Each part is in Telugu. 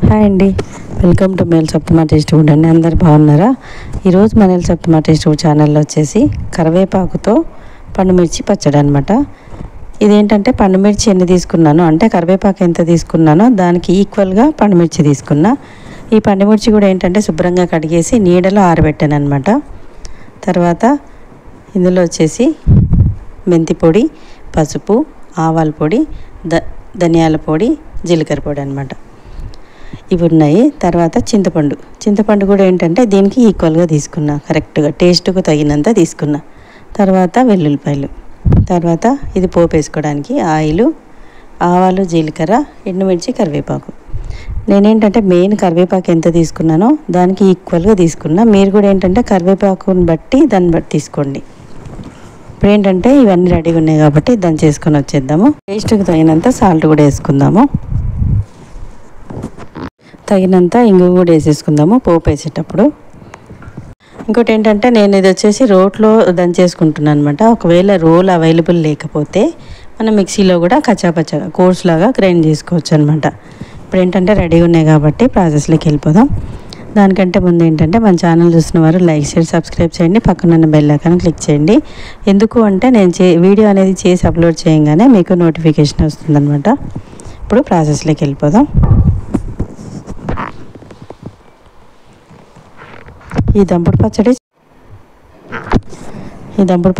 హాయ్ అండి, వెల్కమ్ టు మేల్ సప్తమా టేస్ట్ ఫుడ్ అండి. అందరు బాగున్నారా? ఈరోజు మన సప్తమా టేస్ట్ ఫుడ్ ఛానల్లో వచ్చేసి కరివేపాకుతో పండుమిర్చి పచ్చడి అనమాట. ఇదేంటంటే పండుమిర్చి ఎన్ని తీసుకున్నానో, అంటే కరివేపాకు ఎంత తీసుకున్నానో దానికి ఈక్వల్గా పండుమిర్చి తీసుకున్నా. ఈ పండుమిర్చి కూడా ఏంటంటే శుభ్రంగా కడిగేసి నీడలో ఆరబెట్టాను అనమాట. తర్వాత ఇందులో వచ్చేసి మెంతి పొడి, పసుపు, ఆవాల పొడి, ధనియాల పొడి, జీలకర్ర పొడి అనమాట. ఇవి ఉన్నాయి. తర్వాత చింతపండు కూడా ఏంటంటే దీనికి ఈక్వల్గా తీసుకున్నా, కరెక్ట్గా టేస్ట్కు తగినంత తీసుకున్నా. తర్వాత వెల్లుల్లిపాయలు, తర్వాత ఇది పోపు వేసుకోవడానికి ఆయిలు, ఆవాలు, జీలకర్ర, ఎండుమిర్చి, కరివేపాకు. నేనేంటంటే మెయిన్ కరివేపాకు ఎంత తీసుకున్నానో దానికి ఈక్వల్గా తీసుకున్నా. మీరు కూడా ఏంటంటే కరివేపాకుని బట్టి దాన్ని బట్టి తీసుకోండి. ఇప్పుడు ఏంటంటే ఇవన్నీ రెడీగా ఉన్నాయి కాబట్టి దాన్ని చేసుకొని వచ్చేద్దాము. టేస్ట్కి తగినంత సాల్ట్ కూడా వేసుకుందాము. తగినంత ఇంగు కూడా వేసేసుకుందాము పోపు వేసేటప్పుడు. ఇంకోటి ఏంటంటే నేను ఇది వచ్చేసి రోట్లో దంచేసుకుంటున్నాను అనమాట. ఒకవేళ రోల్ అవైలబుల్ లేకపోతే మనం మిక్సీలో కూడా కచ్చాపచ్చగా కోర్స్ లాగా గ్రైండ్ చేసుకోవచ్చు అనమాట. ఇప్పుడు ఏంటంటే రెడీగా ఉన్నాయి కాబట్టి ప్రాసెస్లోకి వెళ్ళిపోదాం. దానికంటే ముందు ఏంటంటే మన ఛానల్ చూసిన వారు లైక్ చేసి సబ్స్క్రైబ్ చేయండి, పక్కన బెల్ ఐకాన్ క్లిక్ చేయండి. ఎందుకు అంటే నేను వీడియో అనేది చేసి అప్లోడ్ చేయగానే మీకు నోటిఫికేషన్ వస్తుందన్నమాట. ఇప్పుడు ప్రాసెస్లోకి వెళ్ళిపోదాం. ఈ దంపుడు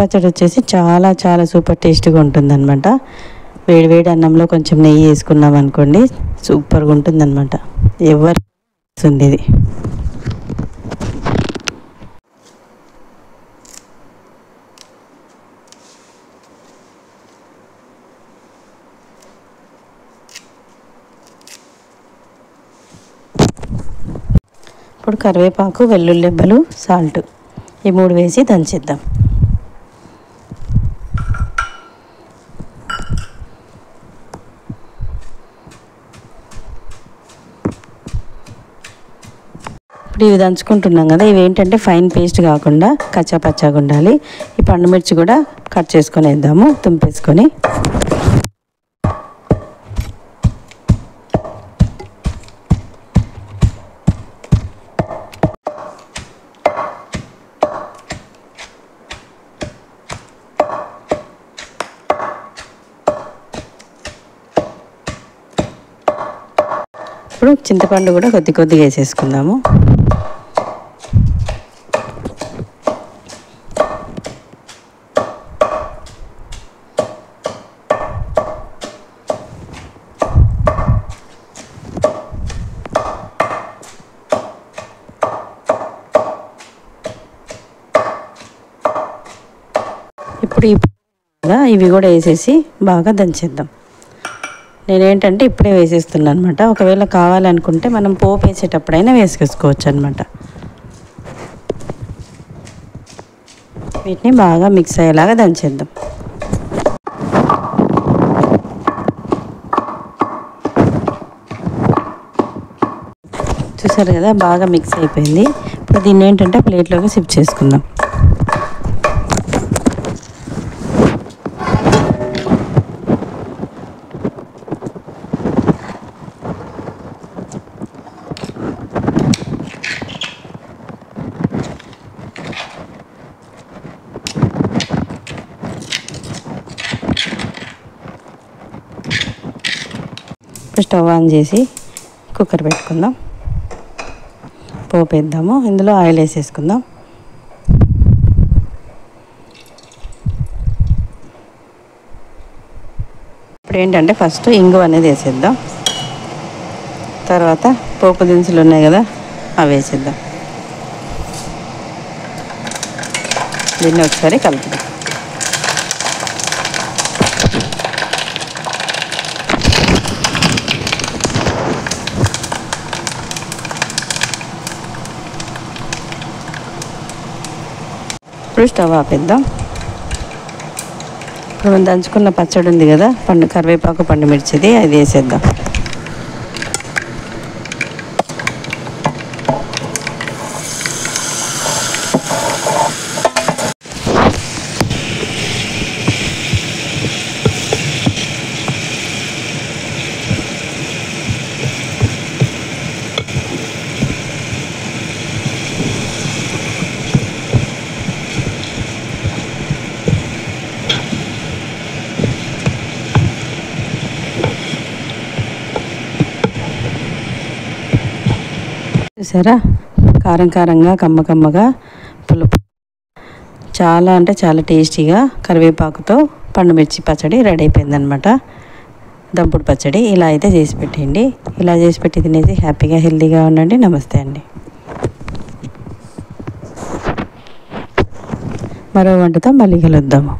పచ్చడి వచ్చేసి చాలా చాలా సూపర్ టేస్ట్గా ఉంటుందన్నమాట. వేడి అన్నంలో కొంచెం నెయ్యి వేసుకున్నాం అనుకోండి, సూపర్గా ఉంటుందన్నమాట. ఎవరు ఇది ఇప్పుడు కరివేపాకు, వెల్లుల్లి రెబ్బలు, సాల్ట్ ఈ 3 వేసి దంచేద్దాం. ఇప్పుడు ఇవి దంచుకుంటున్నాం కదా, ఇవి ఏంటంటే ఫైన్ పేస్ట్ కాకుండా కచ్చాపచ్చాగా ఉండాలి. ఈ పండుమిర్చి కూడా కట్ చేసుకొని వేద్దాము, తుంపేసుకొని. ఇప్పుడు చింతపండు కూడా కొద్దిగా వేసేసుకుందాము. ఇప్పుడు ఇవి కూడా వేసేసి బాగా దంచేద్దాం. నేనేంటంటే ఇప్పుడే వేసేస్తున్నాను అనమాట. ఒకవేళ కావాలనుకుంటే మనం పోపు వేసేటప్పుడైనా వేసేసుకోవచ్చు అనమాట. వీటిని బాగా మిక్స్ అయ్యేలాగా దంచేద్దాం. చూసారు కదా, బాగా మిక్స్ అయిపోయింది. ఇప్పుడు దీన్ని ఏంటంటే ప్లేట్లోకి షిఫ్ట్ చేసుకుందాం. స్టవ్ ఆన్ చేసి కుక్కర్ పెట్టుకుందాం. పోపు వేద్దాము. ఇందులో ఆయిల్ వేసేసుకుందాం. ఇప్పుడు ఏంటంటే ఫస్ట్ ఇంగు అనేది వేసేద్దాం. తర్వాత పోపు దినుసులు ఉన్నాయి కదా, అవి వేసేద్దాం. దీన్ని ఒకసారి కలుపుదాం. ఇప్పుడు స్టవ్ ఆపేద్దాం. ఇప్పుడు మనం దంచుకున్న పచ్చడి ఉంది కదా, కరివేపాకు, పండుమిర్చిది, అది వేసేద్దాం. చూసారా, కారం కారంగా కమ్మగా పులుపు చాలా అంటే చాలా టేస్టీగా కరివేపాకుతో పండుమిర్చి పచ్చడి రెడీ అయిపోయిందనమాట. దంపుడు పచ్చడి ఇలా అయితే చేసి పెట్టండి. ఇలా చేసి పెట్టి తినేసి హ్యాపీగా హెల్తీగా ఉండండి. నమస్తే అండి. మరో వంటతో మళ్ళీ కలుద్దాము.